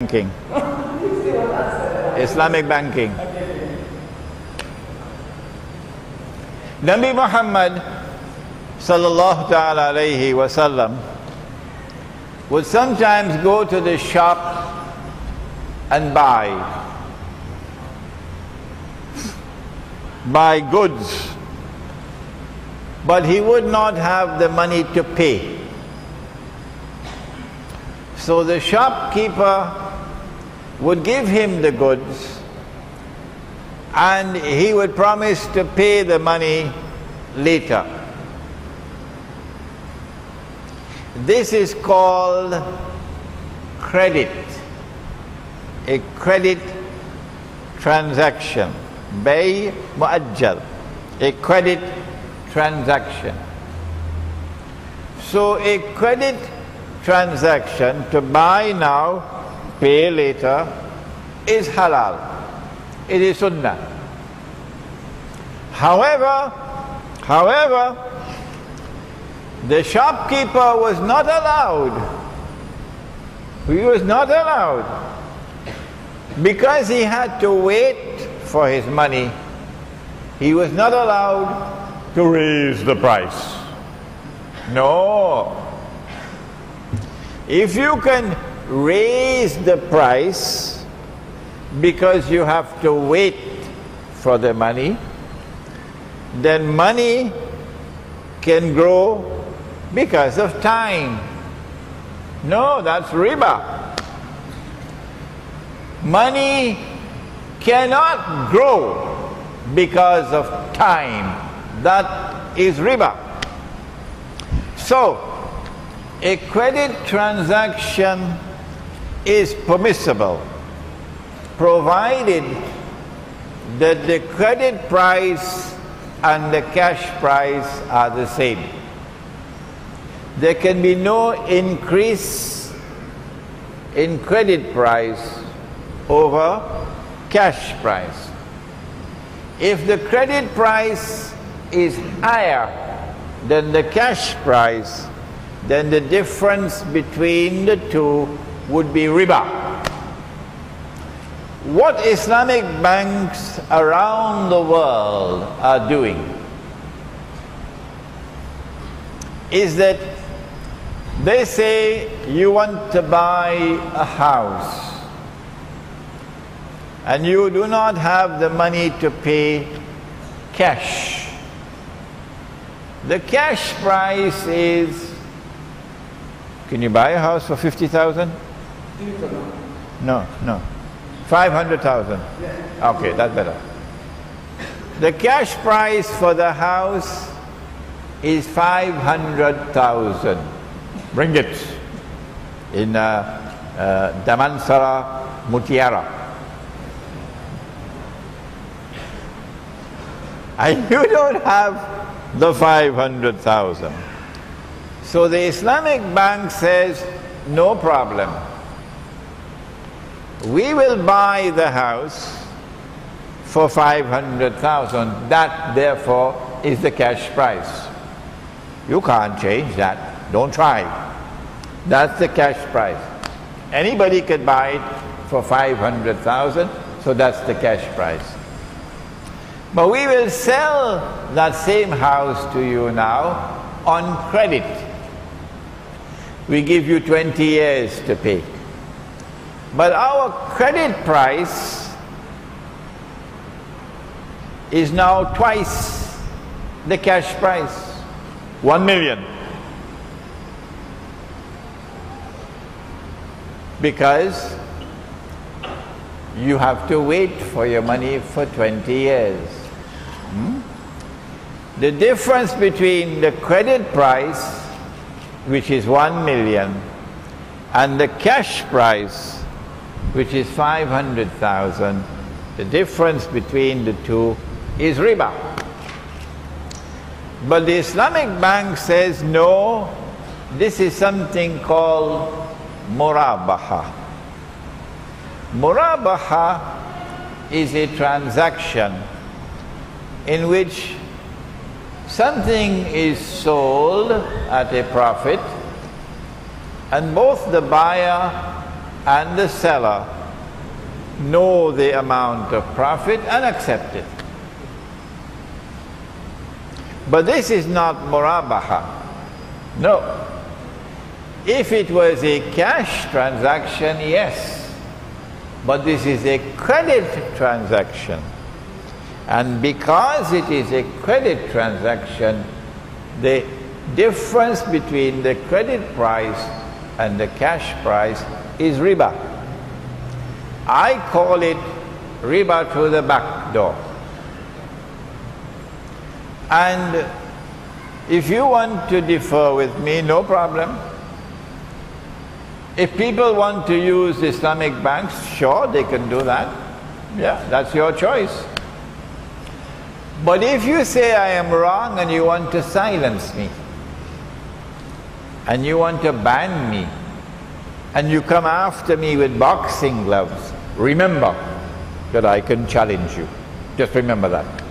Banking. Islamic banking. Nabi Muhammad sallallahu ta'ala alayhi wasallam would sometimes go to the shop and buy goods, but he would not have the money to pay. So the shopkeeper would give him the goods and he would promise to pay the money later. This is called credit, a credit transaction, bay mu'ajjal, a credit transaction. So a credit transaction, to buy now, pay later, is halal. It is sunnah. However, the shopkeeper was not allowed. He was not allowed, because he had to wait for his money. He was not allowed to raise the price. No. If you can raise the price because you have to wait for the money, then money can grow because of time. No, that's riba. Money cannot grow because of time. That is riba. So, a credit transaction is permissible, provided that the credit price and the cash price are the same. There can be no increase in credit price over cash price. If the credit price is higher than the cash price, then the difference between the two would be riba. What Islamic banks around the world are doing is that they say you want to buy a house and you do not have the money to pay cash. The cash price is, can you buy a house for 50,000? No. 500,000? Okay, that's better. The cash price for the house is 500,000 ringgit in Damansara Mutiara. And you don't have the 500,000. So the Islamic bank says, no problem. We will buy the house for 500,000. That, therefore, is the cash price. You can't change that. Don't try. That's the cash price. Anybody could buy it for 500,000, so that's the cash price. But we will sell that same house to you now on credit. We give you 20 years to pay. But our credit price is now twice the cash price, 1 million. Because you have to wait for your money for 20 years. The difference between the credit price, which is 1 million, and the cash price, which is 500,000, the difference between the two is riba. But the Islamic bank says, no, this is something called Murbaha. Murbaha is a transaction in which something is sold at a profit and both the buyer and the seller know the amount of profit and accept it. But this is not Murbaha. No. If it was a cash transaction, yes. But this is a credit transaction. And because it is a credit transaction, the difference between the credit price and the cash price is riba. I call it riba through the back door. And if you want to differ with me, no problem. If people want to use Islamic banks, sure, they can do that. Yeah, that's your choice. But if you say I am wrong and you want to silence me, and you want to ban me, and you come after me with boxing gloves, remember that I can challenge you. Just remember that.